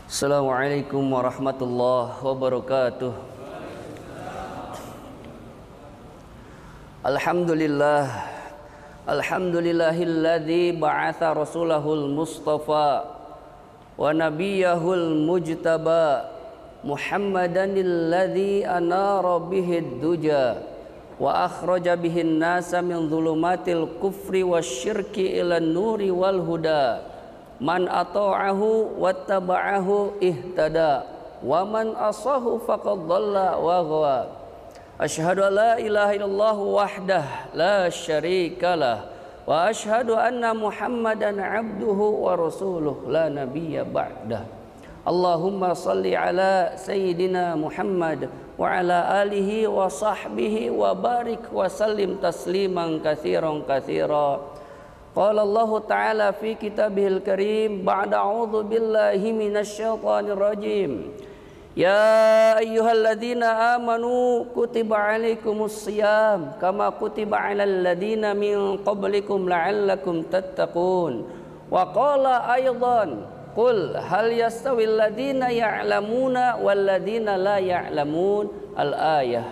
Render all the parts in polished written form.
Assalamualaikum warahmatullahi wabarakatuh. Alhamdulillah. Alhamdulillahilladzi ba'atha rasulahul mustafa wa nabiyahul mujtaba Muhammadanilladzi anara bihid duja wa akhraja bihin nasa min dhulumatil kufri wasyirki ilan nuri wal huda. Man ata'ahu wattaba'ahu ihtada wa man asahu faqad dhalla wa ghawa. Asyhadu an la ilaha illallah wahdah la syarikalah wa asyhadu anna Muhammadan abduhu wa rasuluh la nabiyya ba'dah. Allahumma salli ala sayyidina Muhammad wa ala alihi wa sahbihi wa barik wa sallim tasliman katsiran katsira. Qala Allah Ta'ala fi kitabihil karim ba'da a'udzu billahi minasyaitonir rajim. Ya ayyuhalladzina amanu kutiba 'alaikumus shiyam kama kutiba 'alal ladzina min qablikum la'allakum tattaqun. Wa qala aidan qul hal yastawil ladzina ya'lamuna wal ladzina la ya'lamun al-ayah.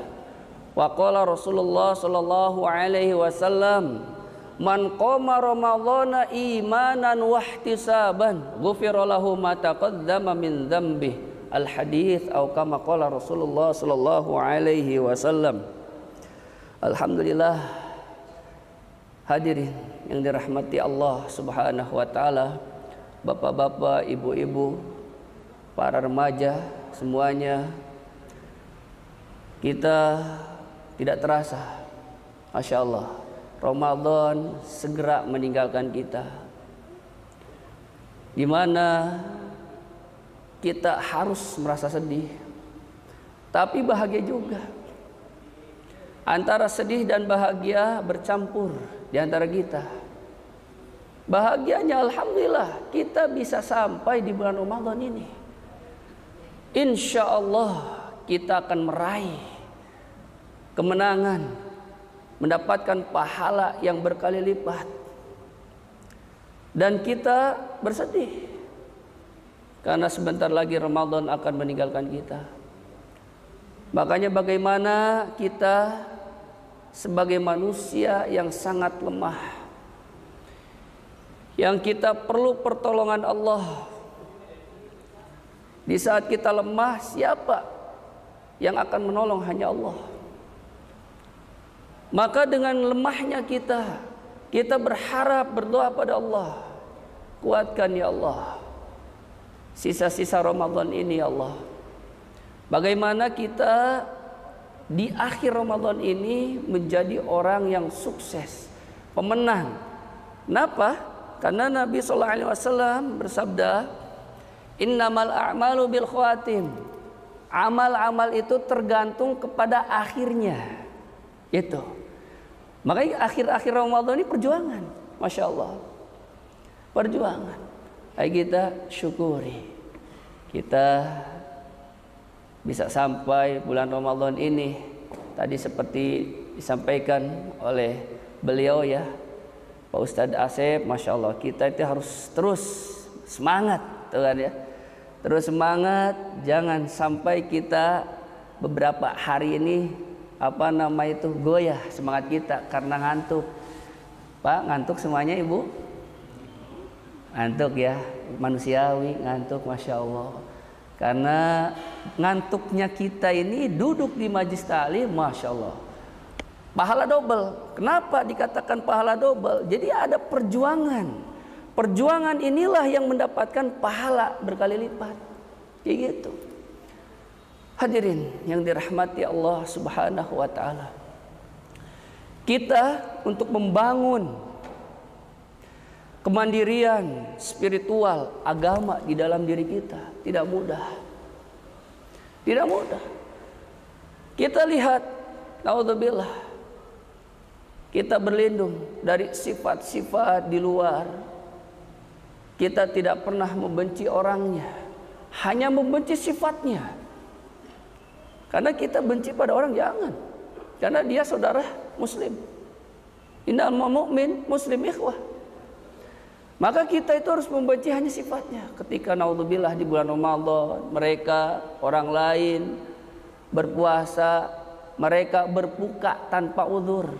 Wa qala Rasulullah sallallahu alaihi wasallam man qama ramadhana imanan wahtisaban ghufira lahu ma taqaddama min dzambihi al-hadits atau kama qala Rasulullah sallallahu alaihi wasallam. Alhamdulillah, hadirin yang dirahmati Allah Subhanahu wa taala, bapak-bapak, ibu-ibu, para remaja semuanya, kita tidak terasa, Masya Allah, Ramadan segera meninggalkan kita, di mana kita harus merasa sedih, tapi bahagia juga. Antara sedih dan bahagia bercampur di antara kita. Bahagianya alhamdulillah kita bisa sampai di bulan Ramadan ini. Insya Allah kita akan meraih kemenangan, mendapatkan pahala yang berkali lipat. Dan kita bersedih karena sebentar lagi Ramadan akan meninggalkan kita. Makanya bagaimana kita sebagai manusia yang sangat lemah, yang kita perlu pertolongan Allah. Di saat kita lemah, siapa yang akan menolong? Hanya Allah. Maka dengan lemahnya kita berharap, berdoa pada Allah. Kuatkan ya Allah sisa-sisa Ramadan ini ya Allah. Bagaimana kita di akhir Ramadan ini menjadi orang yang sukses, pemenang. Kenapa? Karena Nabi SAW bersabda, innamal a'malu bil khawatim. Amal-amal itu tergantung kepada akhirnya. Itu. Makanya akhir-akhir Ramadan ini perjuangan, Masya Allah, perjuangan. Ayo kita syukuri, kita bisa sampai bulan Ramadan ini. Tadi seperti disampaikan oleh beliau ya, Pak Ustadz Asep, Masya Allah, kita itu harus terus semangat, tuh kan ya, terus semangat. Jangan sampai kita beberapa hari ini goyah semangat kita karena ngantuk. Pak, ngantuk semuanya ibu? Ngantuk ya, manusiawi ngantuk, Masya Allah. Karena ngantuknya kita ini duduk di majlis ta'lim, Masya Allah, pahala double. Kenapa dikatakan pahala double? Jadi ada perjuangan. Perjuangan inilah yang mendapatkan pahala berkali lipat. Kayak gitu. Hadirin yang dirahmati Allah Subhanahu wa taala. Kita untuk membangun kemandirian spiritual agama di dalam diri kita tidak mudah. Tidak mudah. Kita lihat, naudzubillah, kita berlindung dari sifat-sifat di luar. Kita tidak pernah membenci orangnya, hanya membenci sifatnya. Karena kita benci pada orang, jangan. Karena dia saudara muslim. Innamal mu'min muslim ikhwah. Maka kita itu harus membenci hanya sifatnya. Ketika naudzubillah di bulan Ramadan, mereka orang lain berpuasa, mereka berbuka tanpa uzur,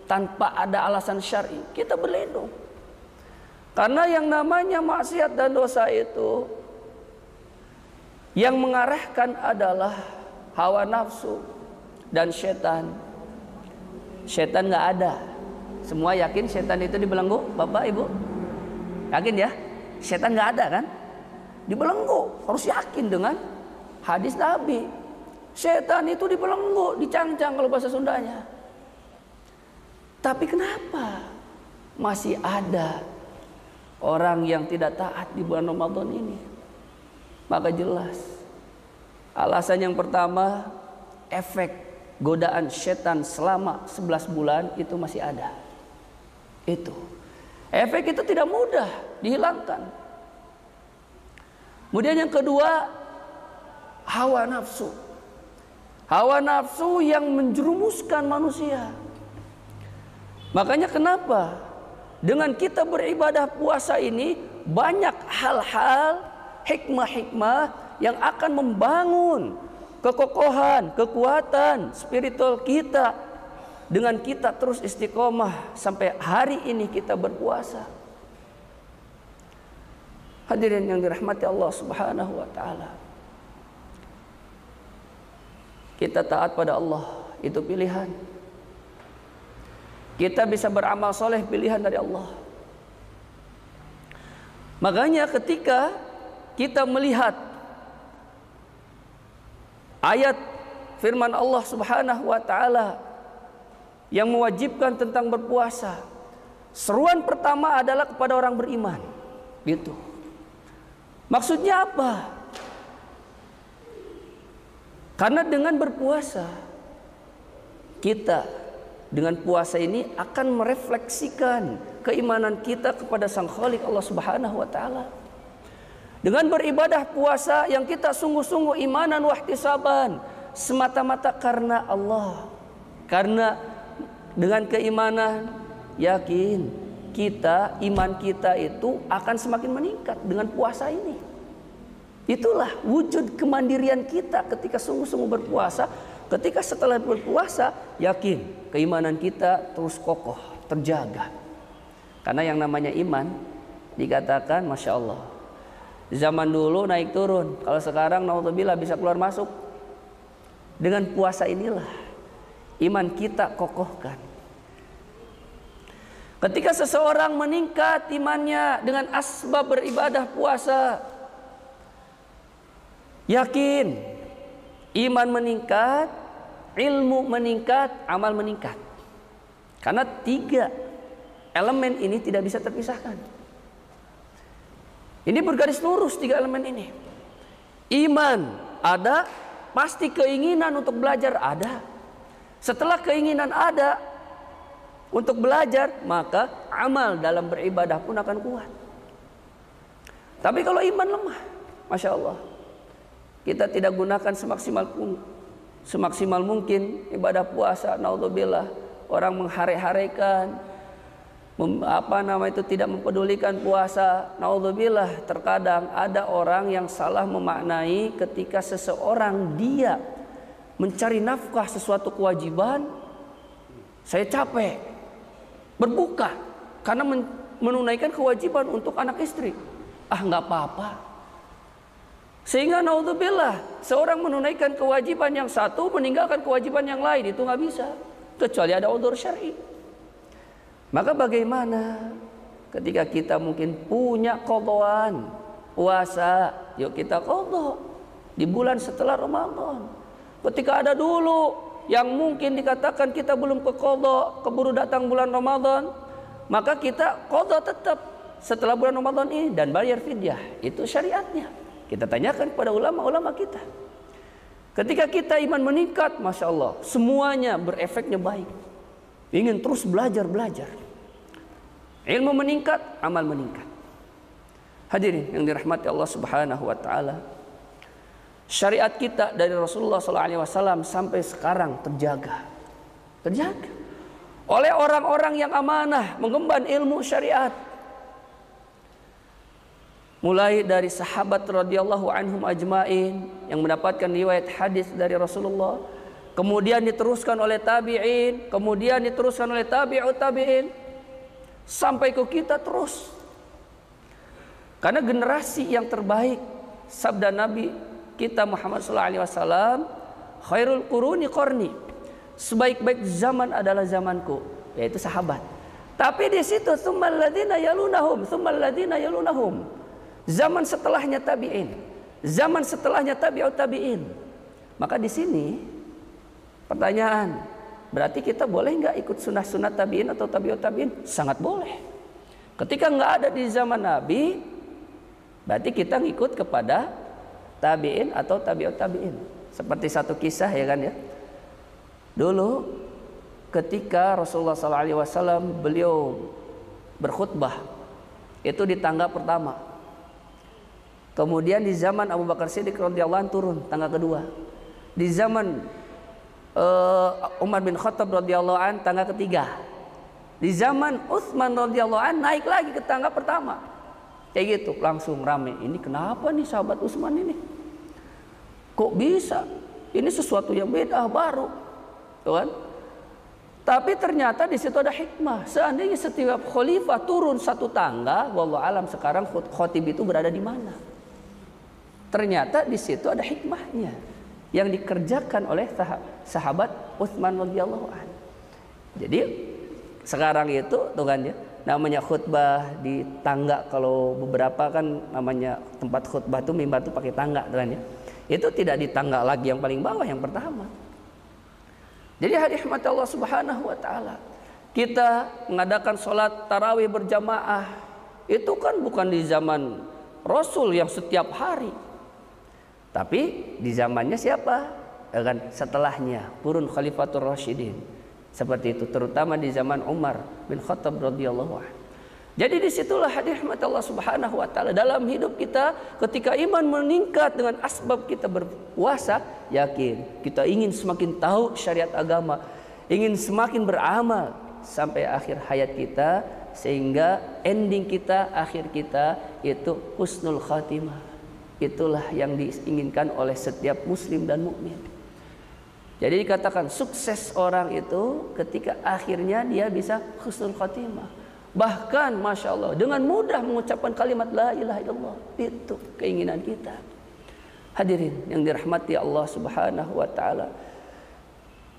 tanpa ada alasan syar'i, kita berlindung. Karena yang namanya maksiat dan dosa itu yang mengarahkan adalah hawa nafsu dan setan. Setan nggak ada. Semua yakin setan itu dibelenggu, Bapak Ibu? Yakin ya? Setan nggak ada kan? Dibelenggu, harus yakin dengan hadis Nabi. Setan itu dibelenggu, dicangcang kalau bahasa Sundanya. Tapi kenapa masih ada orang yang tidak taat di bulan Ramadan ini? Maka jelas alasan yang pertama, efek godaan setan selama 11 bulan itu masih ada. Itu efek itu tidak mudah dihilangkan. Kemudian yang kedua, hawa nafsu. Hawa nafsu yang menjerumuskan manusia. Makanya kenapa dengan kita beribadah puasa ini banyak hal-hal, hikmah-hikmah yang akan membangun kekokohan, kekuatan spiritual kita dengan kita terus istiqomah sampai hari ini kita berpuasa. Hadirin yang dirahmati Allah Subhanahu wa taala. Kita taat pada Allah itu pilihan. Kita bisa beramal soleh pilihan dari Allah. Makanya ketika kita melihat ayat firman Allah Subhanahu wa taala yang mewajibkan tentang berpuasa, seruan pertama adalah kepada orang beriman. Gitu. Maksudnya apa? Karena dengan berpuasa kita dengan puasa ini akan merefleksikan keimanan kita kepada Sang Khalik Allah Subhanahu wa taala. Dengan beribadah puasa yang kita sungguh-sungguh imanan wahtisaban semata-mata karena Allah. Karena dengan keimanan yakin kita, iman kita itu akan semakin meningkat dengan puasa ini. Itulah wujud kemandirian kita ketika sungguh-sungguh berpuasa. Ketika setelah berpuasa yakin keimanan kita terus kokoh, terjaga. Karena yang namanya iman dikatakan Masya Allah, zaman dulu naik turun, kalau sekarang naudzubillah bisa keluar masuk. Dengan puasa inilah iman kita kokohkan. Ketika seseorang meningkat imannya dengan asbab beribadah puasa, yakin iman meningkat, ilmu meningkat, amal meningkat. Karena 3 elemen ini tidak bisa terpisahkan. Ini bergaris lurus 3 elemen ini. Iman ada, pasti keinginan untuk belajar ada. Setelah keinginan ada untuk belajar, maka amal dalam beribadah pun akan kuat. Tapi kalau iman lemah, Masya Allah, kita tidak gunakan semaksimal mungkin ibadah puasa. Naudzubillah, orang menghare-harekan, tidak mempedulikan puasa. Naudzubillah, terkadang ada orang yang salah memaknai ketika seseorang dia mencari nafkah sesuatu kewajiban. Saya capek berbuka karena menunaikan kewajiban untuk anak istri. Nggak apa-apa. Sehingga naudzubillah, seorang menunaikan kewajiban yang satu meninggalkan kewajiban yang lain, itu nggak bisa kecuali ada udzur syar'i. Maka bagaimana ketika kita mungkin punya qadhaan puasa, yuk kita qadha di bulan setelah Ramadan. Ketika ada dulu yang mungkin dikatakan kita belum ke qadha, keburu datang bulan Ramadan, maka kita qadha tetap setelah bulan Ramadan ini dan bayar fidyah. Itu syariatnya. Kita tanyakan kepada ulama-ulama kita. Ketika kita iman meningkat, Masya Allah, semuanya berefeknya baik. Ingin terus belajar. Ilmu meningkat, amal meningkat. Hadirin yang dirahmati Allah Subhanahu wa taala. Syariat kita dari Rasulullah SAW sampai sekarang terjaga oleh orang-orang yang amanah mengemban ilmu syariat. mulai dari sahabat radhiyallahu anhum ajmain yang mendapatkan riwayat hadis dari Rasulullah, kemudian diteruskan oleh tabi'in, kemudian diteruskan oleh tabi'ut tabi'in, sampai ke kita terus. Karena generasi yang terbaik, sabda Nabi kita Muhammad sallallahu alaihi wasallam, khairul quruni qarni, sebaik-baik zaman adalah zamanku, yaitu sahabat. Tapi di situ tsummal ladzina yalunahum, tsummal ladzina yalunahum, zaman setelahnya tabi'in, zaman setelahnya tabi'ut tabi'in. Maka di sini pertanyaan, berarti kita boleh nggak ikut sunnah-sunnah tabi'in atau tabi'ut tabi'in? Sangat boleh. Ketika nggak ada di zaman Nabi, berarti kita ngikut kepada tabi'in atau tabi'ut tabi'in. Seperti satu kisah ya kan ya. Dulu ketika Rasulullah SAW beliau berkhutbah itu di tangga pertama. Kemudian di zaman Abu Bakar Siddiq radhiyallahu anhu turun tangga kedua. Di zaman Umar bin Khattab radhiyallahu anhu tangga ketiga. Di zaman Utsman radhiyallahu anhu naik lagi ke tangga pertama. Kayak gitu langsung rame. Ini kenapa nih sahabat Utsman ini? Kok bisa? Ini sesuatu yang beda baru, tuh kan? Tapi ternyata di situ ada hikmah. Seandainya setiap khalifah turun satu tangga, wallahu alam sekarang khatib itu berada di mana? Ternyata di situ ada hikmahnya yang dikerjakan oleh sahabat Utsman radhiyallahu anhu. Jadi sekarang itu tuh kan ya, namanya khutbah di tangga. Kalau beberapa kan namanya tempat khutbah itu mimbar itu pakai tangga tuh kan ya. Itu tidak di tangga lagi yang paling bawah, yang pertama. Jadi hadirin Allah Subhanahu wa taala, kita mengadakan sholat tarawih berjamaah itu kan bukan di zaman Rasul yang setiap hari, tapi di zamannya siapa? Kan setelahnya Qurun Khalifatur Rasyidin. Seperti itu, terutama di zaman Umar bin Khattab radhiyallahu anhu. Jadi disitulah hadirin Allah Subhanahu wa taala, dalam hidup kita ketika iman meningkat dengan asbab kita berpuasa, yakin kita ingin semakin tahu syariat agama, ingin semakin beramal sampai akhir hayat kita, sehingga ending kita, akhir kita itu husnul khatimah. Itulah yang diinginkan oleh setiap muslim dan mukmin. Jadi dikatakan sukses orang itu ketika akhirnya dia bisa husnul khatimah. Bahkan Masya Allah dengan mudah mengucapkan kalimat la ilaha illallah. Itu keinginan kita. Hadirin yang dirahmati Allah Subhanahu wa ta'ala,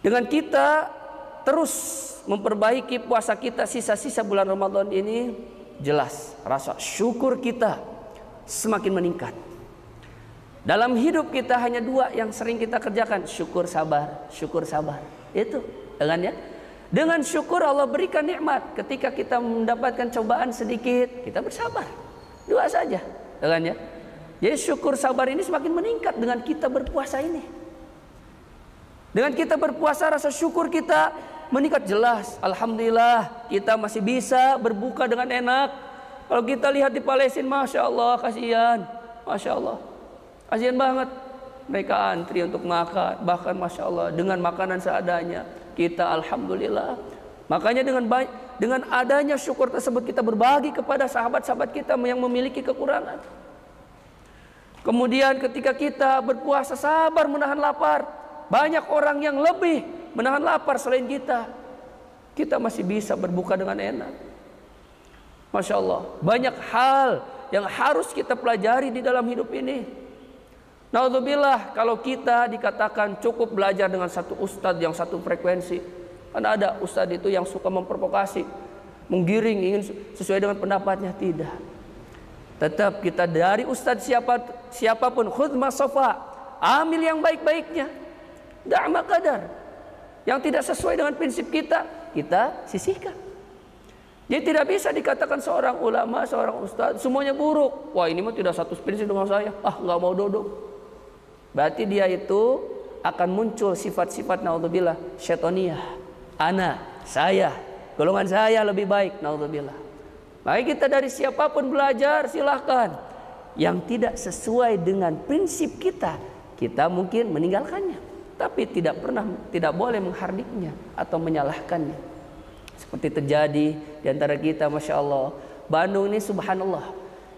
dengan kita terus memperbaiki puasa kita sisa-sisa bulan Ramadan ini, jelas rasa syukur kita semakin meningkat. Dalam hidup kita hanya dua yang sering kita kerjakan, syukur sabar, syukur sabar. Itu dengan ya, dengan syukur Allah berikan nikmat. Ketika kita mendapatkan cobaan sedikit, kita bersabar. Dua saja, dengan ya. Jadi syukur sabar ini semakin meningkat dengan kita berpuasa ini. Dengan kita berpuasa, rasa syukur kita meningkat jelas. Alhamdulillah kita masih bisa berbuka dengan enak. Kalau kita lihat di Palestina, Masya Allah, kasihan, Masya Allah, kasihan banget. Mereka antri untuk makan, bahkan Masya Allah dengan makanan seadanya. Kita alhamdulillah. Makanya dengan adanya syukur tersebut kita berbagi kepada sahabat-sahabat kita yang memiliki kekurangan. Kemudian ketika kita berpuasa sabar menahan lapar, banyak orang yang lebih menahan lapar selain kita. Kita masih bisa berbuka dengan enak. Masya Allah, banyak hal yang harus kita pelajari di dalam hidup ini. Naudzubillah kalau kita dikatakan cukup belajar dengan satu ustadz yang satu frekuensi. Karena ada ustadz itu yang suka memprovokasi, menggiring, ingin sesuai dengan pendapatnya. Tidak. Tetap kita dari ustadz siapapun, khudh ma safa, ambil yang baik-baiknya. Da'ma qadar. Yang tidak sesuai dengan prinsip kita sisihkan. Jadi tidak bisa dikatakan seorang ulama, seorang ustadz semuanya buruk. Wah, ini mah tidak satu prinsip dengan saya. Nggak mau duduk. Berarti dia itu akan muncul sifat-sifat naudzubillah syaitoniyah. Ana, saya, golongan saya lebih baik, naudzubillah. Maka kita dari siapapun belajar silahkan. Yang tidak sesuai dengan prinsip kita mungkin meninggalkannya. Tapi tidak boleh menghardiknya atau menyalahkannya. Seperti terjadi di antara kita, Masya Allah. Bandung ini subhanallah,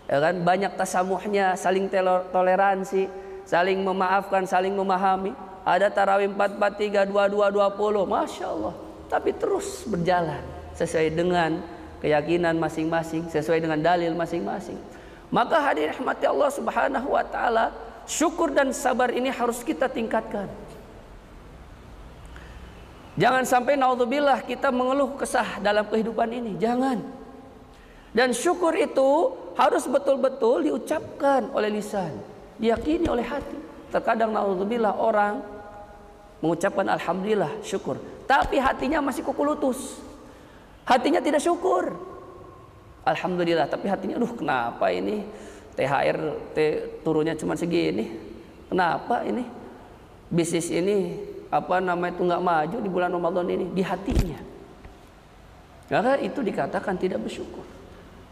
Ya kan, banyak tasamuhnya, saling toleransi, saling memaafkan, saling memahami. Ada tarawih 4-4-3, 2-2, 20, Masya Allah. Tapi terus berjalan sesuai dengan keyakinan masing-masing, sesuai dengan dalil masing-masing. Maka hadirin rahmati Allah Subhanahu wa taala, syukur dan sabar ini harus kita tingkatkan. Jangan sampai naudzubillah kita mengeluh kesah dalam kehidupan ini, jangan. Dan syukur itu harus betul-betul diucapkan oleh lisan, diyakini oleh hati. Terkadang naudzubillah orang mengucapkan alhamdulillah, syukur, tapi hatinya masih kuku lutus. Hatinya tidak syukur. Alhamdulillah, tapi hatinya, aduh kenapa ini THR turunnya cuma segini? Kenapa ini bisnis ini itu nggak maju di bulan Ramadan ini? Di hatinya. Maka itu dikatakan tidak bersyukur.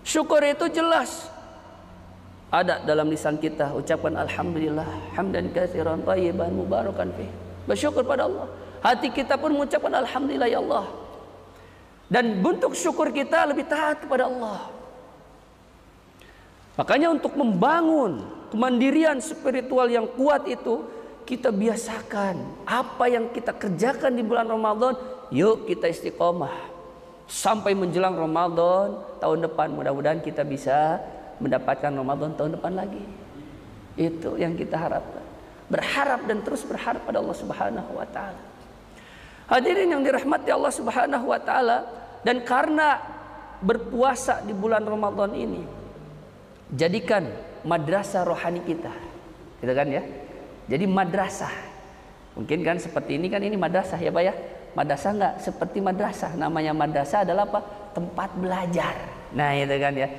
Syukur itu jelas ada dalam lisan kita, ucapkan alhamdulillah, hamdan katsiran thayyiban mubarakan fih. Bersyukur pada Allah. Hati kita pun mengucapkan alhamdulillah ya Allah. Dan bentuk syukur kita lebih taat kepada Allah. Makanya untuk membangun kemandirian spiritual yang kuat itu, kita biasakan apa yang kita kerjakan di bulan Ramadan, yuk kita istiqomah sampai menjelang Ramadan tahun depan. Mudah-mudahan kita bisa mendapatkan Ramadan tahun depan lagi. Itu yang kita harapkan. Berharap dan terus berharap pada Allah Subhanahu wa taala. Hadirin yang dirahmati Allah Subhanahu wa taala, dan karena berpuasa di bulan Ramadan ini, jadikan madrasah rohani kita. Gitu kan ya? Jadi madrasah. Mungkin kan seperti ini kan, ini madrasah ya Pak ya. Madrasah enggak seperti madrasah. Namanya madrasah adalah apa? Tempat belajar. Nah, itu kan ya.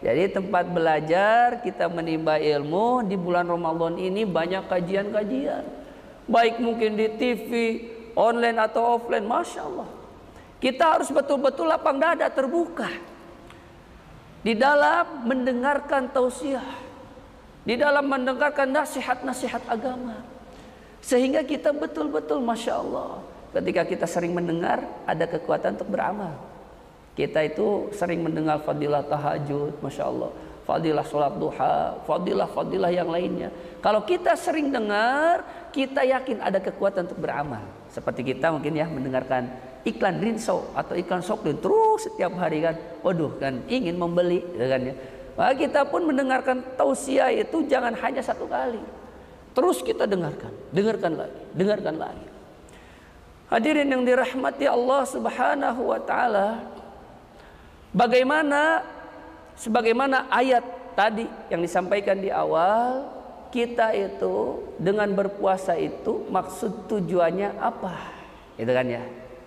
Jadi tempat belajar, kita menimba ilmu. Di bulan Ramadan ini banyak kajian-kajian. Baik mungkin di TV, online atau offline. Masya Allah. Kita harus betul-betul lapang dada, terbuka. Di dalam mendengarkan tausiah. Di dalam mendengarkan nasihat-nasihat agama. Sehingga kita betul-betul Masya Allah, ketika kita sering mendengar, ada kekuatan untuk beramal. Kita itu sering mendengar fadilah tahajud, Masya Allah, fadilah sholat duha, fadilah yang lainnya. Kalau kita sering dengar, kita yakin ada kekuatan untuk beramal. Seperti kita mungkin ya mendengarkan iklan Rinso atau iklan Soklin terus setiap hari kan, waduh kan ingin membeli kan ya. Maka kita pun mendengarkan tausiah itu jangan hanya satu kali, terus kita dengarkan lagi. Hadirin yang dirahmati Allah Subhanahu wa taala, sebagaimana ayat tadi yang disampaikan di awal, kita itu dengan berpuasa itu maksud tujuannya apa? Itu kan ya.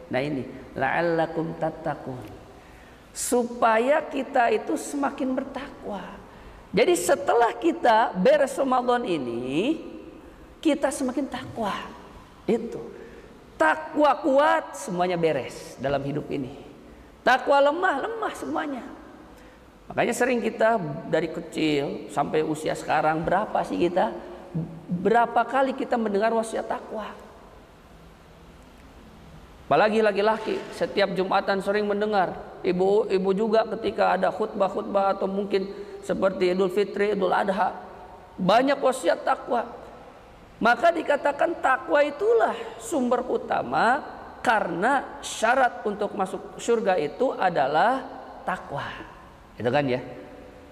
Nah ini, la'allakum tattaqun. Supaya kita itu semakin bertakwa. Jadi setelah kita beres Ramadan ini, kita semakin takwa. Itu. Takwa kuat, semuanya beres dalam hidup ini. Takwa lemah semuanya. Makanya sering kita dari kecil sampai usia sekarang, berapa sih kita? Berapa kali kita mendengar wasiat takwa? Apalagi laki-laki, setiap Jumatan sering mendengar. Ibu juga ketika ada khutbah atau mungkin seperti Idul Fitri, Idul Adha, banyak wasiat takwa. Maka dikatakan takwa itulah sumber utama, karena syarat untuk masuk surga itu adalah takwa. Itu kan ya.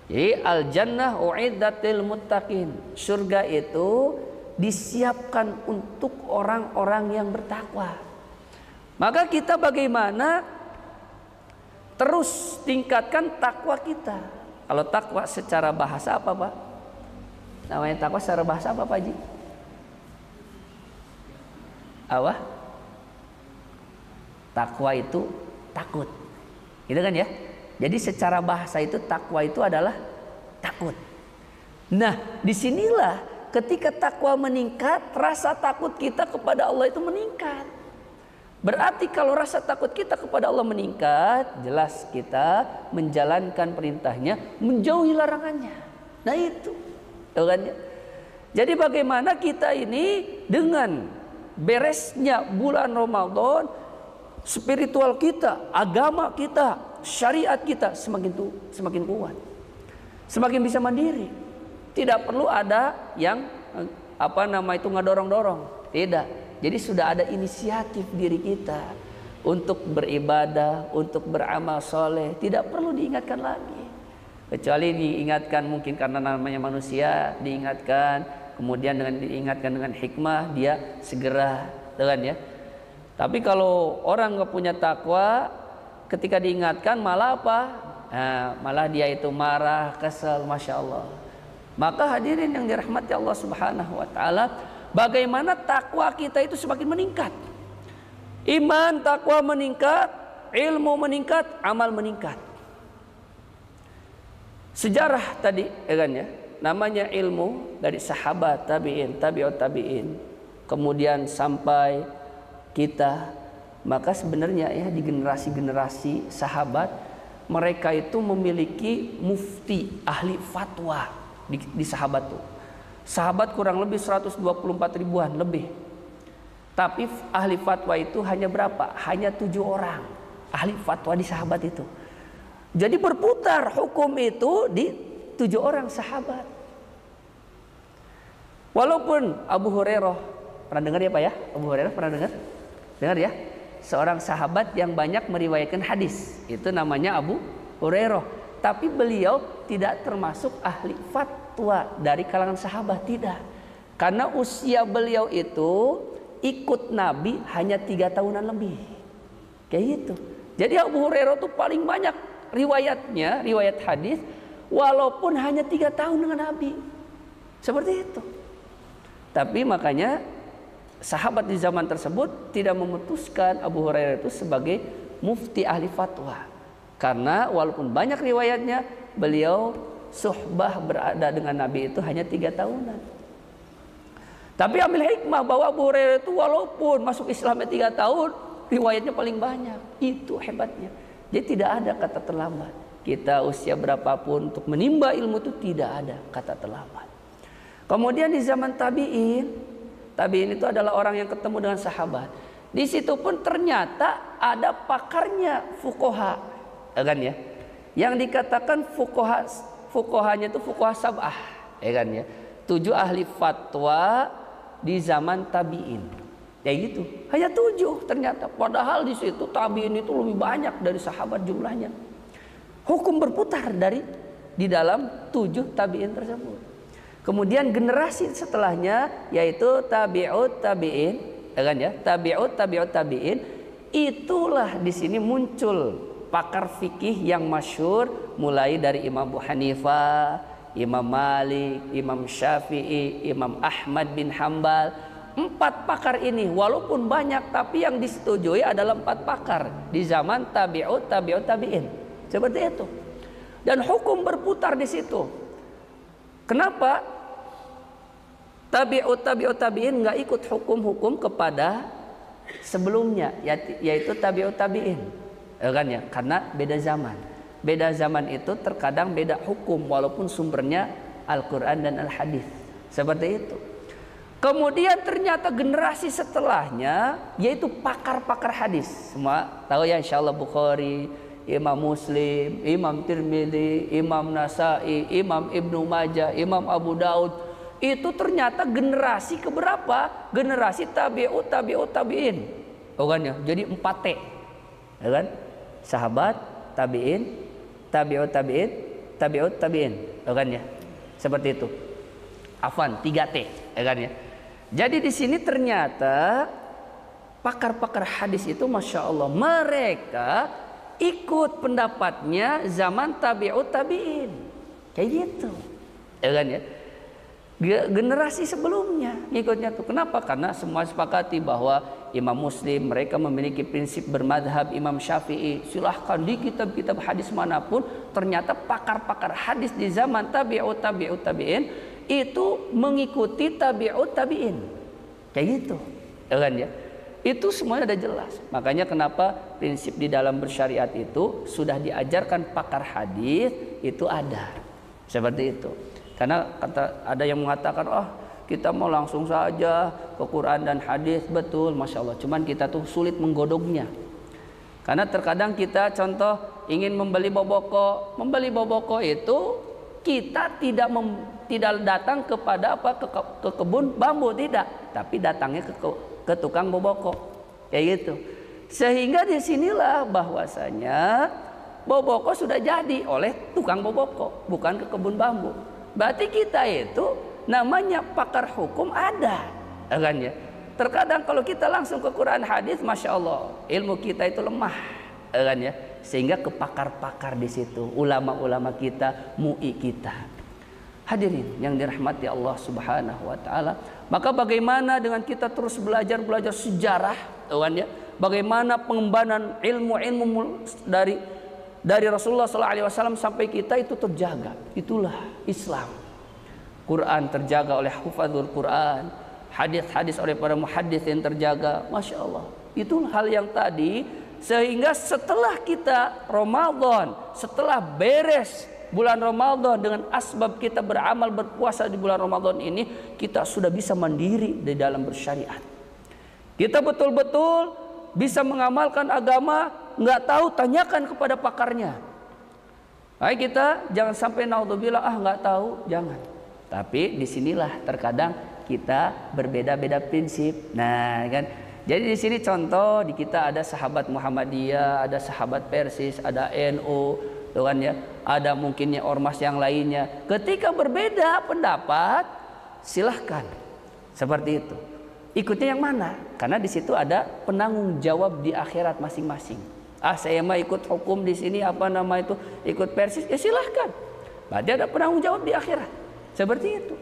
Jadi al-jannah u'iddatil muttaqin. Surga itu disiapkan untuk orang-orang yang bertakwa. Maka kita bagaimana terus tingkatkan takwa kita. Kalau takwa secara bahasa apa Pak? Namanya takwa secara bahasa apa Pak Haji? Apa? Takwa itu takut. Gitu kan ya? Jadi secara bahasa itu takwa itu adalah takut. Nah, disinilah ketika takwa meningkat, rasa takut kita kepada Allah itu meningkat. Berarti kalau rasa takut kita kepada Allah meningkat, jelas kita menjalankan perintahnya, menjauhi larangannya. Nah itu, kan ya? Jadi bagaimana kita ini dengan beresnya bulan Ramadan, spiritual kita, agama kita, syariat kita semakin kuat. semakin bisa mandiri. Tidak perlu ada yang ngedorong-dorong. Tidak. Jadi sudah ada inisiatif diri kita untuk beribadah, untuk beramal soleh. Tidak perlu diingatkan lagi. Kecuali diingatkan mungkin karena namanya manusia, diingatkan, kemudian dengan diingatkan dengan hikmah dia segera, ya. Tapi kalau orang nggak punya takwa, ketika diingatkan malah apa? Nah, malah dia itu marah, kesal, masya Allah. Maka hadirin yang dirahmati Allah Subhanahu Wa Taala, bagaimana takwa kita itu semakin meningkat, iman, takwa meningkat, ilmu meningkat, amal meningkat. Sejarah tadi, namanya ilmu dari sahabat, tabi'in, tabi'ut tabi'in, kemudian sampai kita. Maka sebenarnya ya di generasi-generasi sahabat, mereka itu memiliki mufti, ahli fatwa di sahabat tuh. Sahabat kurang lebih 124 ribuan lebih. Tapi ahli fatwa itu hanya berapa? Hanya 7 orang ahli fatwa di sahabat itu. Jadi berputar hukum itu di 7 orang sahabat. Walaupun Abu Hurairah, pernah dengar ya Pak ya? Abu Hurairah pernah dengar? Dengar ya? Seorang sahabat yang banyak meriwayatkan hadis. Itu namanya Abu Hurairah. Tapi beliau tidak termasuk ahli fatwa dari kalangan sahabat, tidak. Karena usia beliau itu ikut Nabi hanya 3 tahunan lebih. Kayak gitu. Jadi Abu Hurairah itu paling banyak riwayatnya, riwayat hadis, walaupun hanya 3 tahun dengan Nabi. Seperti itu. Tapi makanya sahabat di zaman tersebut tidak memutuskan Abu Hurairah itu sebagai mufti ahli fatwa. Karena walaupun banyak riwayatnya, beliau suhbah berada dengan Nabi itu hanya 3 tahunan. Tapi ambil hikmah bahwa Abu Hurairah itu walaupun masuk Islamnya 3 tahun, riwayatnya paling banyak. Itu hebatnya. Jadi tidak ada kata terlambat. Kita usia berapapun untuk menimba ilmu itu tidak ada kata terlambat. Kemudian di zaman tabi'in, tabi'in itu adalah orang yang ketemu dengan sahabat. Di situ pun ternyata ada pakarnya fuqaha, kan ya? Yang dikatakan fuqahanya itu fuqaha sab'ah, kan ya? 7 ahli fatwa di zaman tabi'in. Ya gitu. Hanya 7 ternyata. Padahal di situ tabi'in itu lebih banyak dari sahabat jumlahnya. Hukum berputar di dalam 7 tabi'in tersebut. Kemudian generasi setelahnya yaitu tabi'ut tabi'in, kan ya? Tabi'ut tabi'in, itulah di sini muncul pakar fikih yang masyhur mulai dari Imam Abu Hanifah, Imam Malik, Imam Syafi'i, Imam Ahmad bin Hambal. 4 pakar ini walaupun banyak tapi yang disetujui adalah 4 pakar di zaman tabi'ut tabi'in. Seperti itu. Dan hukum berputar di situ. Kenapa tabi'ut tabi'in nggak ikut hukum-hukum kepada sebelumnya, yaitu tabi'ut tabi'in, kan ya? Karena beda zaman. Beda zaman itu terkadang beda hukum walaupun sumbernya Al-Quran dan Al-Hadis. Seperti itu. Kemudian ternyata generasi setelahnya yaitu pakar-pakar hadis. Semua tahu ya, insyaallah Bukhari, Imam Muslim, Imam Tirmidzi, Imam Nasai, Imam Ibnu Majah, Imam Abu Daud. Itu ternyata generasi keberapa? Generasi tabi'ut tabi'in. Oh kan ya? Jadi 4T. Ya kan? Sahabat, tabi'in, tabi'ut tabi'in. Oh kan ya? Seperti itu. Afwan, 3T. Ya kan ya? Jadi di sini ternyata pakar-pakar hadis itu Masya Allah mereka ikut pendapatnya zaman tabi'ut tabi'in. Kayak gitu. Ya kan ya? Generasi sebelumnya ngikutnya tuh. Kenapa? Karena semua sepakati bahwa Imam Muslim mereka memiliki prinsip bermadhab, Imam Syafi'i. Silahkan di kitab-kitab hadis manapun ternyata pakar-pakar hadis di zaman tabi'ut tabi'in itu mengikuti tabi'ut tabi'in. Kayak gitu. Ya kan ya? Itu semuanya ada jelas. Makanya kenapa prinsip di dalam bersyariat itu sudah diajarkan pakar hadis itu ada. Seperti itu. Karena ada yang mengatakan, oh kita mau langsung saja ke Quran dan hadis. Betul, Masya Allah. Cuman kita tuh sulit menggodongnya. Karena terkadang kita contoh ingin membeli boboko. Membeli boboko itu kita tidak datang kepada ke kebun bambu, tidak, tapi datangnya ke tukang boboko, kayak gitu. Sehingga disinilah bahwasanya boboko sudah jadi oleh tukang boboko, bukan ke kebun bambu. Berarti kita itu namanya pakar hukum ada, kan ya. Terkadang kalau kita langsung ke Quran hadis, masya Allah, ilmu kita itu lemah, kan ya. Sehingga ke pakar-pakar di situ, ulama-ulama kita, MUI kita. Hadirin yang dirahmati Allah Subhanahu wa taala, maka bagaimana dengan kita terus belajar sejarah, kan ya? Bagaimana pengembangan ilmu-ilmu dari Rasulullah SAW sampai kita itu terjaga. Itulah Islam. Quran terjaga oleh hufadzul Quran, hadis-hadis oleh para muhaddits yang terjaga, masya Allah. Itu hal yang tadi, sehingga setelah kita Ramadan, setelah beres bulan Ramadan dengan asbab kita beramal berpuasa di bulan Ramadan ini, kita sudah bisa mandiri di dalam bersyariat. Kita betul-betul bisa mengamalkan agama, nggak tahu tanyakan kepada pakarnya. Baik, kita jangan sampai naudzubillah nggak tahu, jangan. Tapi disinilah terkadang kita berbeda-beda prinsip. Nah, kan. Jadi di sini contoh, di kita ada sahabat Muhammadiyah, ada sahabat Persis, ada NU, kan ya. Ada mungkinnya ormas yang lainnya. Ketika berbeda pendapat, silahkan seperti itu. Ikutnya yang mana? Karena di situ ada penanggung jawab di akhirat masing-masing. Saya mah ikut hukum di sini ikut Persis, ya silahkan. Berarti ada penanggung jawab di akhirat. Seperti itu.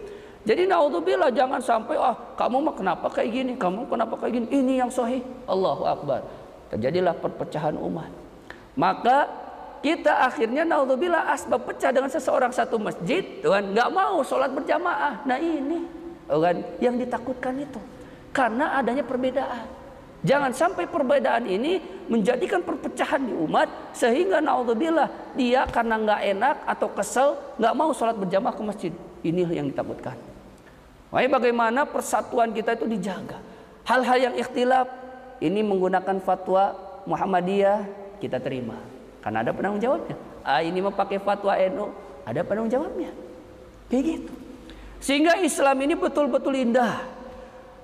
Jadi naudzubillah, jangan sampai kamu mah kenapa kayak gini, kamu kenapa kayak gini. Ini yang sahih. Allahu Akbar. Terjadilah perpecahan umat. Maka kita akhirnya naudzubillah asbab pecah dengan seseorang satu masjid, Tuhan nggak mau sholat berjamaah. Nah ini kan yang ditakutkan itu. Karena adanya perbedaan. Jangan sampai perbedaan ini menjadikan perpecahan di umat, sehingga naudzubillah dia karena nggak enak atau kesel nggak mau sholat berjamaah ke masjid. Ini yang ditakutkan. Makanya bagaimana persatuan kita itu dijaga. Hal-hal yang ikhtilaf ini menggunakan fatwa Muhammadiyah kita terima, karena ada penanggung jawabnya. Ini mau pakai fatwa NU, ada penanggung jawabnya. Begitu. Sehingga Islam ini betul-betul indah.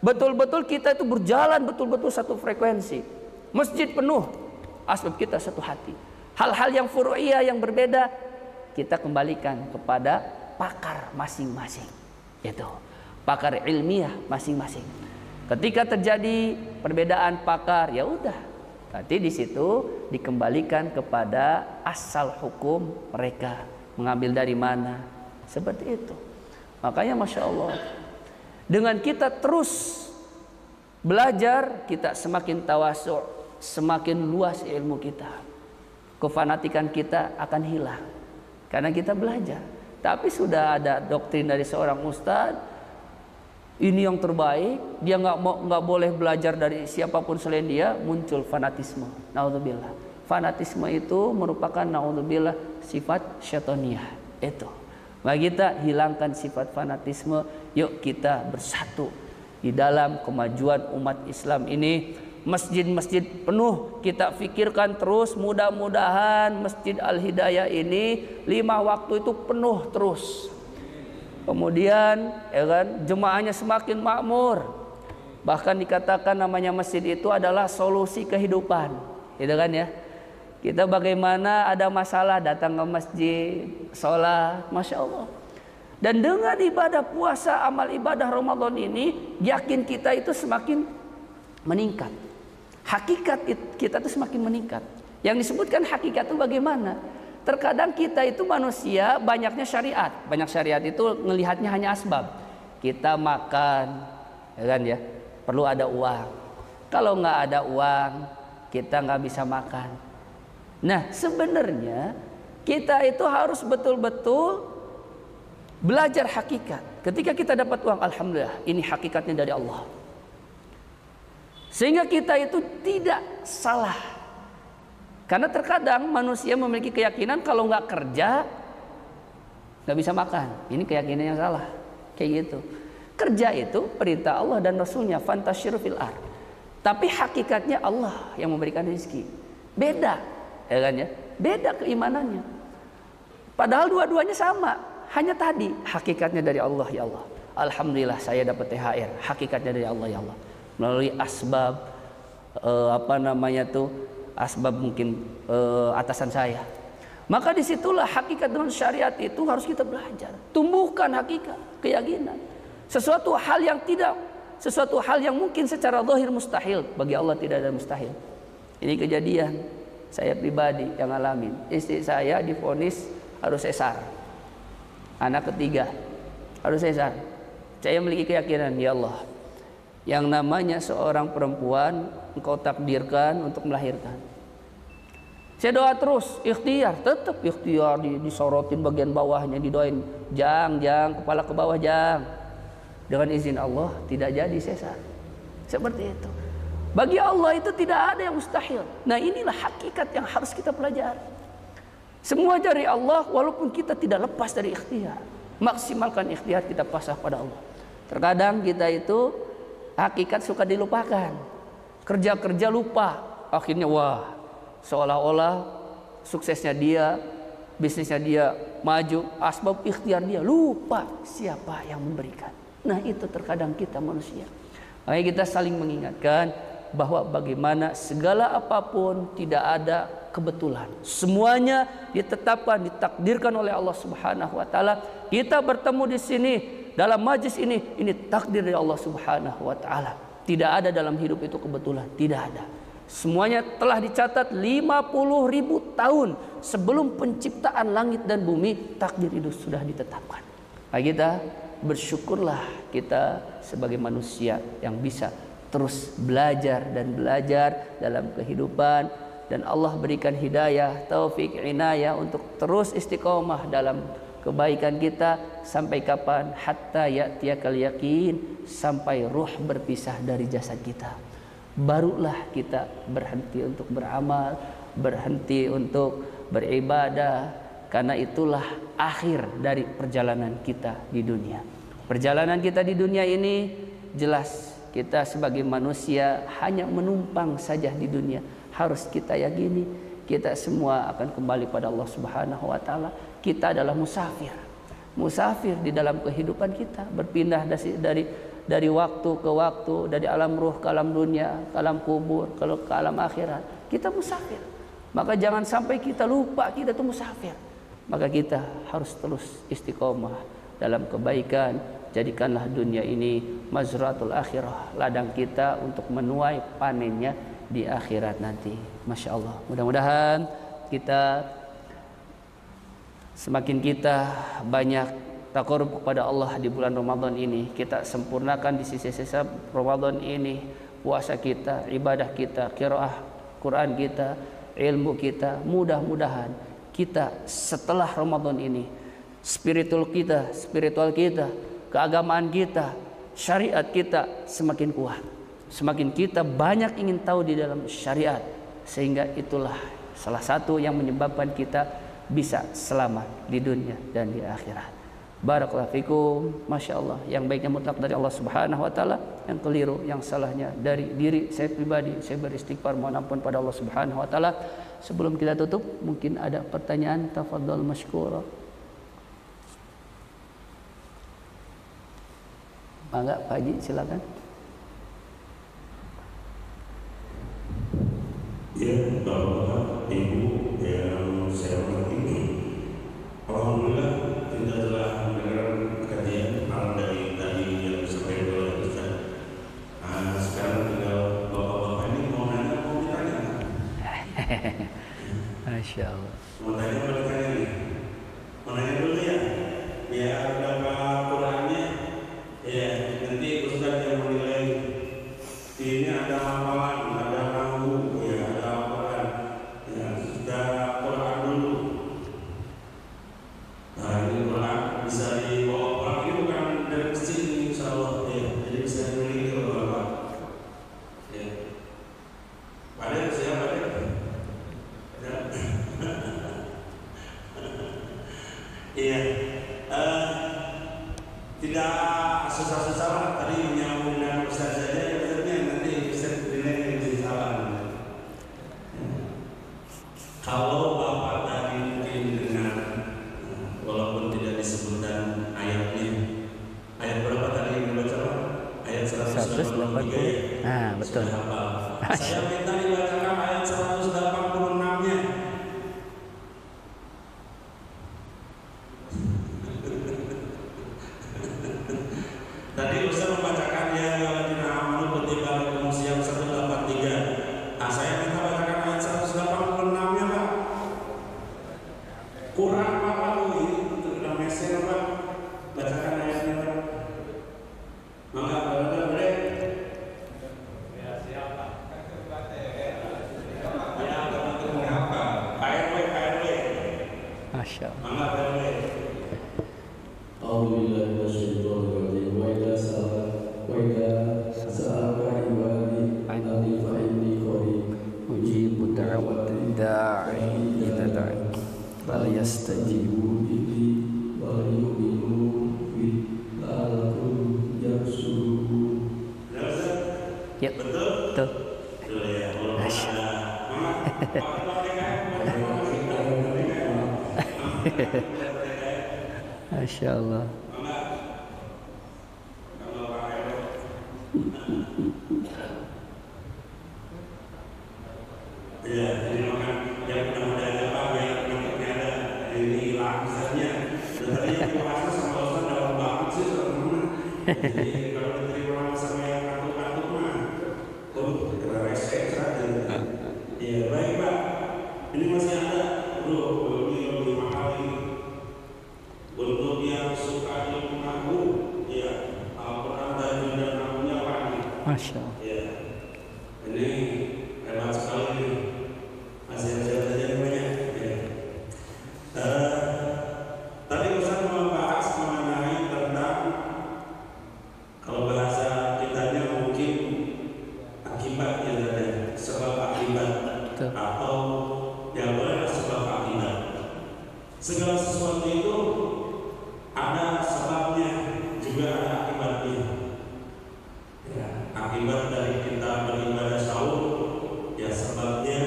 Betul-betul kita itu berjalan betul-betul satu frekuensi. Masjid penuh, asbab kita satu hati. Hal-hal yang furu'iyah yang berbeda kita kembalikan kepada pakar masing-masing. Itu pakar ilmiah masing-masing. Ketika terjadi perbedaan pakar, ya udah. Nanti di situ dikembalikan kepada asal hukum mereka, mengambil dari mana. Seperti itu. Makanya masya Allah, dengan kita terus belajar, kita semakin tawasu', semakin luas ilmu kita. Kefanatikan kita akan hilang karena kita belajar. Tapi sudah ada doktrin dari seorang ustadz, ini yang terbaik, dia nggak boleh belajar dari siapapun selain dia, muncul fanatisme. Naudzubillah. Fanatisme itu merupakan naudzubillah sifat syaitaniyah. Itu. Mari kita hilangkan sifat fanatisme. Yuk kita bersatu di dalam kemajuan umat Islam ini. Masjid-masjid penuh, kita pikirkan terus, mudah-mudahan Masjid Al-Hidayah ini 5 waktu itu penuh terus. Kemudian ya kan, jemaahnya semakin makmur. Bahkan dikatakan namanya masjid itu adalah solusi kehidupan. Gitu kan ya. Kita bagaimana ada masalah datang ke masjid, sholat, masya Allah. Dan dengan ibadah puasa, amal ibadah Ramadan ini, yakin kita itu semakin meningkat. Hakikat kita itu semakin meningkat. Yang disebutkan hakikat itu bagaimana? Terkadang kita itu manusia banyaknya syariat. Banyak syariat itu ngelihatnya hanya asbab. Kita makan, ya kan ya, perlu ada uang. Kalau nggak ada uang, kita nggak bisa makan. Nah sebenarnya kita itu harus betul-betul belajar hakikat. Ketika kita dapat uang, alhamdulillah, ini hakikatnya dari Allah. Sehingga kita itu tidak salah. Karena terkadang manusia memiliki keyakinan kalau nggak kerja nggak bisa makan. Ini keyakinan yang salah. Kayak gitu. Kerja itu perintah Allah dan Rasulnya, fantasyiru fil ardh. Tapi hakikatnya Allah yang memberikan rezeki. Beda, ya kan ya? Beda keimanannya. Padahal dua-duanya sama. hanya tadi hakikatnya dari Allah ya Allah. Alhamdulillah saya dapat THR, hakikatnya dari Allah ya Allah. Melalui asbab asbab mungkin atasan saya. Maka disitulah hakikat dengan syariat itu harus kita belajar. Tumbuhkan hakikat, keyakinan. Sesuatu hal yang mungkin secara zahir mustahil, bagi Allah tidak ada mustahil. Ini kejadian saya pribadi yang ngalamin. Istri saya divonis harus sesar. Anak ketiga harus sesar. Saya memiliki keyakinan, ya Allah, yang namanya seorang perempuan Engkau takdirkan untuk melahirkan. Saya doa terus, ikhtiar, tetap ikhtiar, disorotin bagian bawahnya, didoain, jang, kepala ke bawah, jang. Dengan izin Allah tidak jadi sesar. Seperti itu. Bagi Allah itu tidak ada yang mustahil. Nah, inilah hakikat yang harus kita pelajari. Semua dari Allah, walaupun kita tidak lepas dari ikhtiar. Maksimalkan ikhtiar, kita pasrah pada Allah. Terkadang kita itu hakikat suka dilupakan. Kerja lupa. Akhirnya seolah-olah suksesnya dia, bisnisnya dia maju, asbab ikhtiar dia, lupa siapa yang memberikan. Nah, itu terkadang kita manusia. Makanya kita saling mengingatkan bahwa bagaimana segala apapun tidak ada kebetulan. Semuanya ditetapkan, ditakdirkan oleh Allah Subhanahu wa taala. Kita bertemu di sini dalam majlis ini takdir dari Allah Subhanahu wa taala. Tidak ada dalam hidup itu kebetulan, tidak ada. Semuanya telah dicatat 50.000 tahun sebelum penciptaan langit dan bumi, takdir itu sudah ditetapkan. Nah, kita bersyukurlah kita sebagai manusia yang bisa terus belajar dalam kehidupan, dan Allah berikan hidayah, taufik, inayah untuk terus istiqomah dalam kebaikan kita sampai kapan? Hatta ya'tiyakal yaqin, sampai ruh berpisah dari jasad kita. Barulah kita berhenti untuk beramal, berhenti untuk beribadah, karena itulah akhir dari perjalanan kita di dunia. Perjalanan kita di dunia ini jelas kita sebagai manusia hanya menumpang saja di dunia. Harus kita yakini kita semua akan kembali pada Allah Subhanahu wa taala. Kita adalah musafir di dalam kehidupan kita, berpindah dari waktu ke waktu, dari alam ruh ke alam dunia, ke alam kubur, ke alam akhirat. Kita musafir. Maka jangan sampai kita lupa kita itu musafir. Maka kita harus terus istiqomah dalam kebaikan. Jadikanlah dunia ini mazratul akhirah, ladang kita untuk menuai panennya di akhirat nanti. Masya Allah. Mudah-mudahan semakin kita banyak taqarrub kepada Allah di bulan Ramadan ini, kita sempurnakan di sisa-sisa Ramadan ini puasa kita, ibadah kita, qiraah Quran kita, ilmu kita. Mudah-mudahan kita setelah Ramadan ini spiritual kita, keagamaan kita, syariat kita semakin kuat. Semakin kita banyak ingin tahu di dalam syariat, sehingga itulah salah satu yang menyebabkan kita bisa selamat di dunia dan di akhirat. Barakallahu fikum. Masya Allah, yang baiknya mutlak dari Allah Subhanahu wa taala, yang keliru, yang salahnya dari diri saya pribadi. Saya beristighfar, mohon ampun pada Allah Subhanahu wa taala. Sebelum kita tutup, mungkin ada pertanyaan, tafadhol masykura. Mangga Pak Haji, silakan. Ya, Bapak, Ibu yang saya hormati, alhamdulillah kita telah mendengar kajian dari tadi yang disampaikan oleh Ustaz. Sekarang tinggal Bapak-bapak ini mau nanya, mau ditanya. Masya Allah. Mau tanya, mau ditanya nih. Mau nanya dulu ya, biar dapat Qurannya. Ya, nanti Ustaz yang menilai. Ini ada hafalan, ada nahwu, ya, ada hafalan. Ya, sudah Quran dulu. Nah, ini Quran bisa dibawa pulang, ini bukan dari masjid ini, insyaallah. Ya, jadi bisa dimiliki oleh Bapak. Ya. Pada siapa ya? Iya. Tidak susah-susah tadi 180. Nah, betul. Saya minta dibacakan ayat 186-nya. Tadi Ustaz membacakan ya alladzina amanu kutiba alaikumus syiyam 183. Nah, saya minta bacakan ayat 186-nya, Pak. Kurang Pak ini udah mesin Pak. Bacakan ayatnya Pak. Mangga Pak, boleh? Ya, siap Pak. Ya, teman-teman apa? KRW. Masya Allah. Mangga boleh. Alhamdulillah wasyaitonirrajim wa ila sa'aka ibadi anni fa inni qarib ujibu da'watad da'i idza da'i fal yastajibu li wa yu'minu bi la'allakum yarshudun. ya. Betul. Betul ya. Masya Allah. Ya, jadi makan yang mudah-mudahan apa biar penyakitnya ada ini hilang misalnya. Tadi yang dibahas sama Ustaz dalam banget sih teman-teman. Jadi kalau diterima sama yang kantuk-kantuk mah, kita resek saja. Iya baik Pak. Ini masih ada, lebih mahal ini. Untuk yang suka ilmu nahu, ya Al-Quran dan nahunya Pak. Masya Allah. Ya, ini hebat sekali ini. Masih ada banyak. Ya. Tadi Ustaz membahas mengenai tentang kalau bahasa kitanya mungkin akibat yang ada, sebab akibat. Betul. Atau yang boleh sebab akibat. Segala sesuatu itu ada sebabnya juga ada akibatnya. Ya, akibat dari kita beribadah sahur, ya sebabnya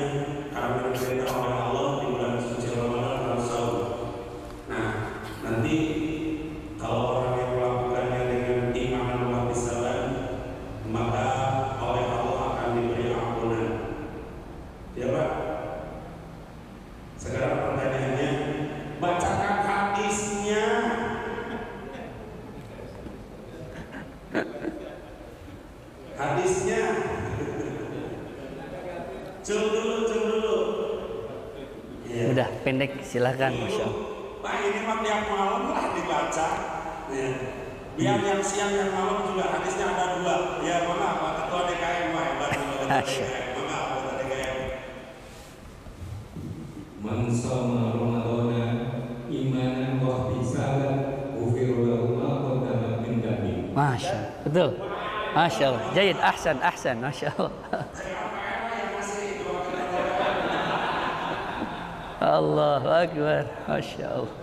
karena diperintah oleh Allah di bulan suci Ramadan harus sahur. Nah, nanti kalau orang yang melakukannya dengan iman dan wahdasalan, maka oleh Allah akan diberi ampunan. Ya Pak. Sekarang pertanyaannya, bacakan hadisnya. Hadisnya. Cum dulu. Ya. Udah pendek, silakan. Masya Allah. Pak ini mah tiap malam lah dibaca. Ya. Biar yang siang yang malam juga hadisnya ada 2. Ya mana Pak Ketua DKM Pak hebat Ketua DKM. Mana Ketua DKM. Man shoma ramadhana imanan wa ihtisaban ghufira lahu ma qaddama min dhanbi. Masya Allah. Betul. Masya Allah. Jayid, ahsan. Masya Allah. Allahu Akbar. Masya Allah.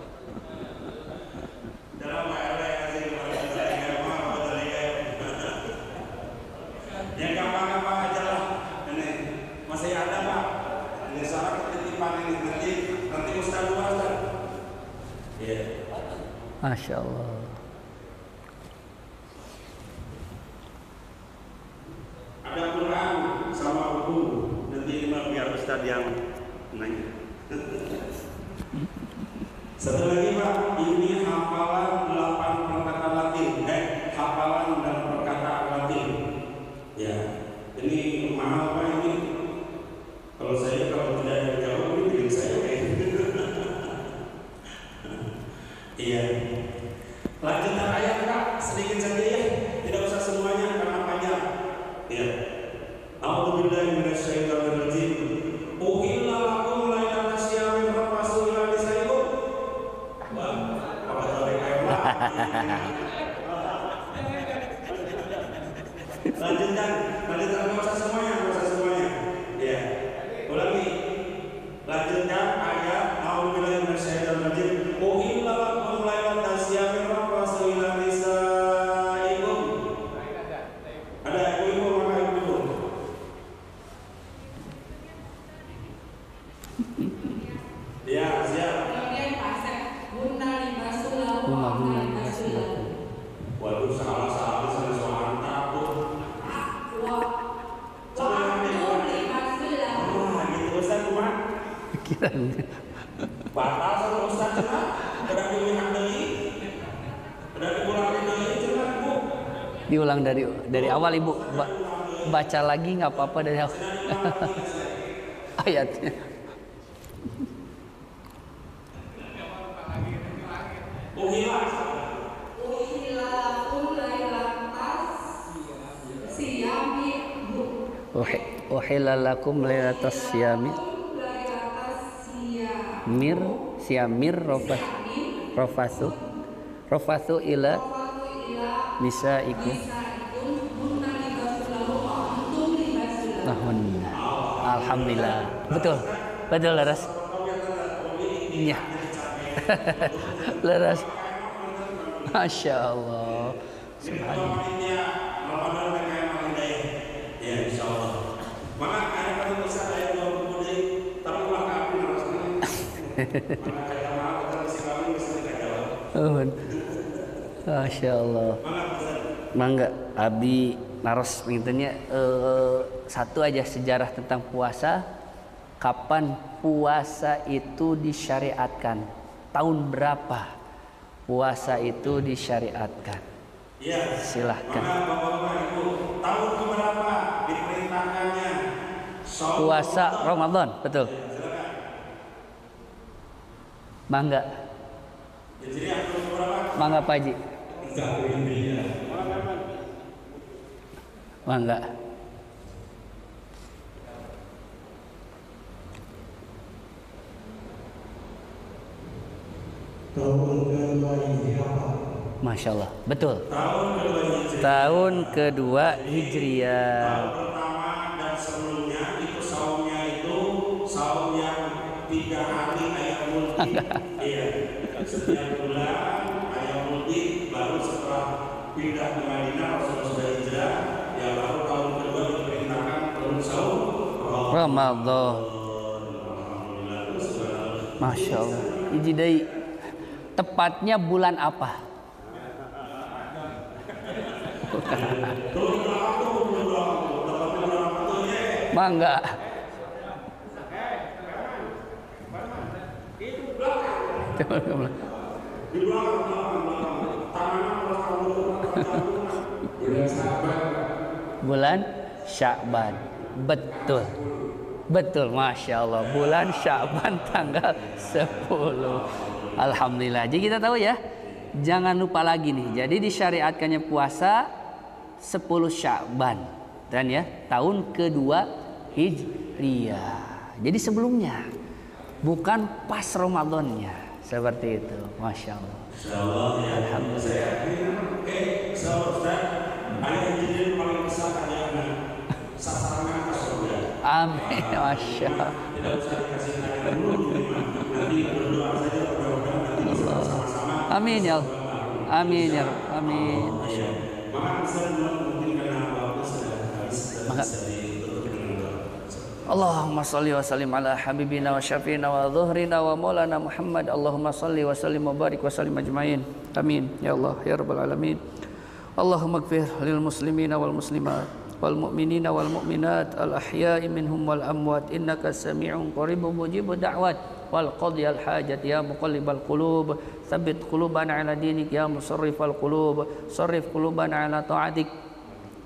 Yang gampang-gampang aja lah. Ini masih ada Pak. Ini syarat ketitipan ini nanti Ustaz luar Ustaz. Iya. Masya Allah. Ada Quran sama buku. Nanti biar Ustaz yang nanya. Satu lagi Pak, ini hafalan 8 perkataan Latin. Hafalan dan perkataan Latin. Ya, ini mahal Pak ini. Kalau tidak ada jawab ini pilih saya. Iya. Lanjutan ayat Pak, sedikit saja ya. Tidak usah semuanya karena panjang. Ya. A'udzubillahi minasyaitonir rajim. Uhilla lakum lailatan syiyami rafasu ila nisaikum. Wah, apa tadi kayak Pak? Lanjutkan nggak usah semuanya. Ya, ulangi. Lanjutkan ayat a'udzubillahi minasyaitonir rajim. Uhilla lakum lailatan syiyami rafasu ila nisaikum. Ada ibu mana ibu? Ya, siap. Kemudian pasang guna limasul lahu Guna wa limasul lahu. Waduh, salah sama soal takut. Batal sama Ustaz cenah, udah diulang deui. Udah diulang deui cenah, Bu. Diulang dari awal Ibu. Baca lagi nggak apa-apa dari awal. Ayatnya. Uhilla lakum lailatas siyami mir rofathu ila nisaikum. Alhamdulillah. Betul Laras. Iya. Laras. Masya Allah. Subhanallah. Ya insyaallah. Maka ada pada Ustaz ayat 20 deui, tapi maka aku harusnya. Maka kaya mau kita mesti kami mesti jawab. Masya Allah. Mangga abdi naros pengintennya satu aja sejarah tentang puasa. Kapan puasa itu disyariatkan? Tahun berapa puasa itu disyariatkan? Ya, silahkan. Bapak-bapak Ibu, tahun berapa diperintahkannya puasa Ramadan? Betul. Mangga. Mangga Pak Haji. Mangga. Masya Allah, betul. Tahun kedua Hijriah. Tahun pertama dan sebelumnya itu saumnya itu saum yang 3 hari ayam multi. Iya. Setiap bulan ayam multi, baru setelah pindah ke Madinah Rasulullah sudah hijrah, ya baru tahun kedua diperintahkan turun saum Ramadan. Masya Allah. Ijidai tepatnya bulan apa? Mangga. Bulan Sya'ban. Betul, Masya Allah. Bulan Sya'ban tanggal 10. Alhamdulillah. Jadi kita tahu ya. Jangan lupa lagi nih. Jadi disyariatkannya puasa 10 Sya'ban. Dan ya, tahun kedua Hijriah. Jadi sebelumnya. Bukan pas Ramadannya. Seperti itu. Masya Allah. Insyaallah ya. Alhamdulillah. Ustaz, ayat Hijriah paling besar adalah sasaran ke surga. Amin. Masya Allah. Tidak usah dikasih tanya dulu. Nanti berdoa saja mudah-mudahan nanti bisa sama-sama. Amin ya Allah. Amin ya Allah. Amin. Maka bisa mungkin karena waktu sudah habis. Maka Allahumma salli wa sallim ala habibina wa syafiina wa dhuhrina wa maulana Muhammad. Allahumma salli wa sallim wa barik wa sallim ajma'in. Amin ya Allah ya rabbal alamin. Allahumma ighfir lil muslimina wal muslimat wal mu'minina wal mu'minat al ahya'i minhum wal amwat innaka sami'un qaribun mujibud da'wat wal qadiyal hajat ya muqallibal qulub tsabbit qulubana ala dinik ya musarrifal qulub sarrif qulubana ala ta'atik.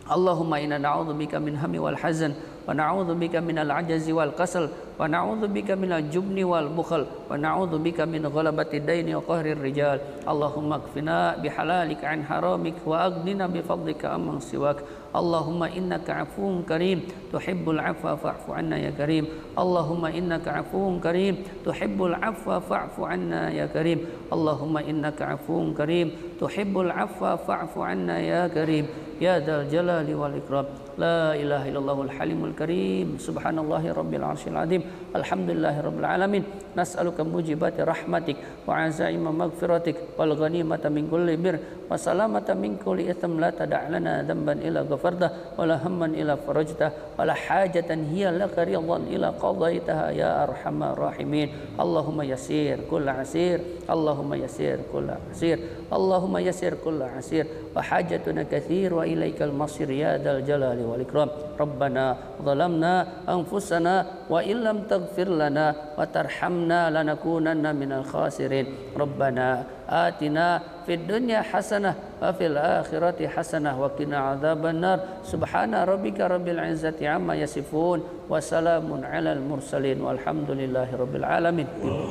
Allahumma inna na'udzubika min hammi wal hazan wa na'udzubika minal ajazi wal kasal wa na'udzubika minal jubni wal bukhl wa na'udzubika min ghalabati daini wa qahrir rijal. Allahumma kfina bihalalika an haramik wa aghnina bi fadlika amman siwak. Allahumma innaka afuwun karim tuhibbul afwa fa'fu anna ya karim. Allahumma innaka afuwun karim tuhibbul afwa fa'fu anna ya karim. Allahumma innaka afuwun karim tuhibbul afwa fa'fu anna ya karim. Ya dzal jalali wal ikram. La ilaha illallahul halimul karim. Subhanallahi rabbil arsyil azim. Alhamdulillahi rabbil alamin. Nas'aluka mujibati rahmatik wa azaima maghfiratik wal ghanimata min kulli bir وسلامة من كل إثم لا تدع لنا ذنبا إلا غفرته ولا هما إلا فرجته ولا حاجة هي لك رضا إلا قضيتها يا أرحم الراحمين اللهم يسير كل عسير اللهم يسير كل عسير اللهم يسير كل عسير وحاجتنا كثير وإليك المصير يا ذا الجلال والإكرام ربنا ظلمنا أنفسنا وإن لم تغفر لنا وترحمنا لنكونن من الخاسرين ربنا آتنا في الدنيا حسنة وفي الآخرة حسنة وقنا عذاب النار سبحان ربك رب العزة عما يصفون وسلام على المرسلين والحمد لله رب العالمين.